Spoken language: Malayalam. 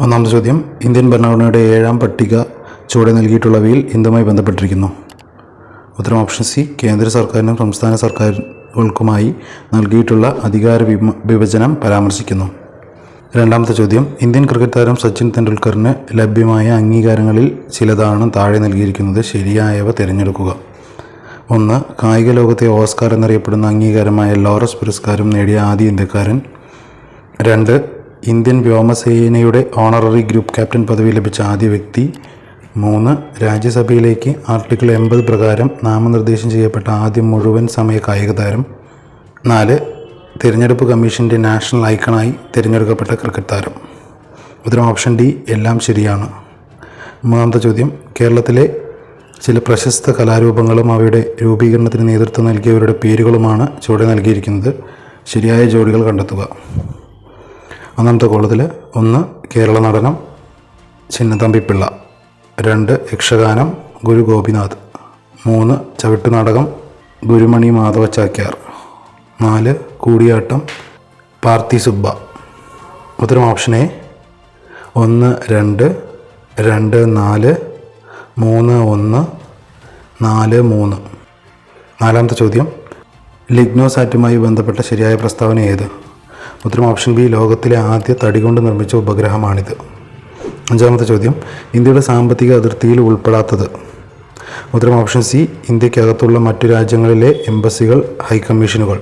ഒന്നാമത്തെ ചോദ്യം, ഇന്ത്യൻ ഭരണഘടനയുടെ 7-ാം പട്ടിക ചുവടെ നൽകിയിട്ടുള്ളവയിൽ എന്തുമായി ബന്ധപ്പെട്ടിരിക്കുന്നു? ഉത്തരം ഓപ്ഷൻ സി, കേന്ദ്ര സർക്കാരിനും സംസ്ഥാന സർക്കാരുകൾക്കുമായി നൽകിയിട്ടുള്ള അധികാര വിഭജനം പരാമർശിക്കുന്നു. രണ്ടാമത്തെ ചോദ്യം, ഇന്ത്യൻ ക്രിക്കറ്റ് താരം സച്ചിൻ തെണ്ടുൽക്കറിന് ലഭ്യമായ അംഗീകാരങ്ങളിൽ ചിലതാണ് താഴെ നൽകിയിരിക്കുന്നത്. ശരിയായവ തിരഞ്ഞെടുക്കുക. 1. കായിക ലോകത്തെ ഓസ്കാർ എന്നറിയപ്പെടുന്ന അംഗീകാരമായ ലോറസ് പുരസ്കാരം നേടിയ ആദ്യ ഇന്ത്യക്കാരൻ. 2. ഇന്ത്യൻ വ്യോമസേനയുടെ ഓണററി ഗ്രൂപ്പ് ക്യാപ്റ്റൻ പദവി ലഭിച്ച ആദ്യ വ്യക്തി. 3. രാജ്യസഭയിലേക്ക് ആർട്ടിക്കിൾ 80 പ്രകാരം നാമനിർദ്ദേശം ചെയ്യപ്പെട്ട ആദ്യ മുഴുവൻ സമയ കായിക താരം. 4. തിരഞ്ഞെടുപ്പ് കമ്മീഷൻ്റെ നാഷണൽ ഐക്കണായി തിരഞ്ഞെടുക്കപ്പെട്ട ക്രിക്കറ്റ് താരം. ഉത്തരം ഓപ്ഷൻ ഡി, എല്ലാം ശരിയാണ്. മൂന്നാമത്തെ ചോദ്യം, കേരളത്തിലെ ചില പ്രശസ്ത കലാരൂപങ്ങളും അവയുടെ രൂപീകരണത്തിന് നേതൃത്വം നൽകിയവരുടെ പേരുകളുമാണ് ചുവടെ നൽകിയിരിക്കുന്നത്. ശരിയായ ജോഡികൾ കണ്ടെത്തുക. ഒന്നാമത്തെ കോളത്തിൽ 1. കേരള നടനം ചിന്നതമ്പിപ്പിള്ള. 2. യക്ഷഗാനം ഗുരു ഗോപിനാഥ്. 3. ചവിട്ടുനാടകം ഗുരുമണി മാധവ ചാക്യാർ. 4. കൂടിയാട്ടം പാർത്തി സുബ്ബ. ഉത്തരം ഓപ്ഷൻ എ, 1, 2, 2, 4, 3, 1, 4, 3. നാലാമത്തെ ചോദ്യം, ലിഗ്നോസാറ്റുമായി ബന്ധപ്പെട്ട ശരിയായ പ്രസ്താവന ഏത്? ഉത്തരം ഓപ്ഷൻ ബി, ലോകത്തിലെ ആദ്യ തടി കൊണ്ട് നിർമ്മിച്ച ഉപഗ്രഹമാണിത്. അഞ്ചാമത്തെ ചോദ്യം, ഇന്ത്യയുടെ സാമ്പത്തിക അതിർത്തിയിൽ ഉൾപ്പെടാത്തത്? ഉത്തരം ഓപ്ഷൻ സി, ഇന്ത്യക്കകത്തുള്ള മറ്റു രാജ്യങ്ങളിലെ എംബസികൾ, ഹൈക്കമ്മീഷനുകൾ.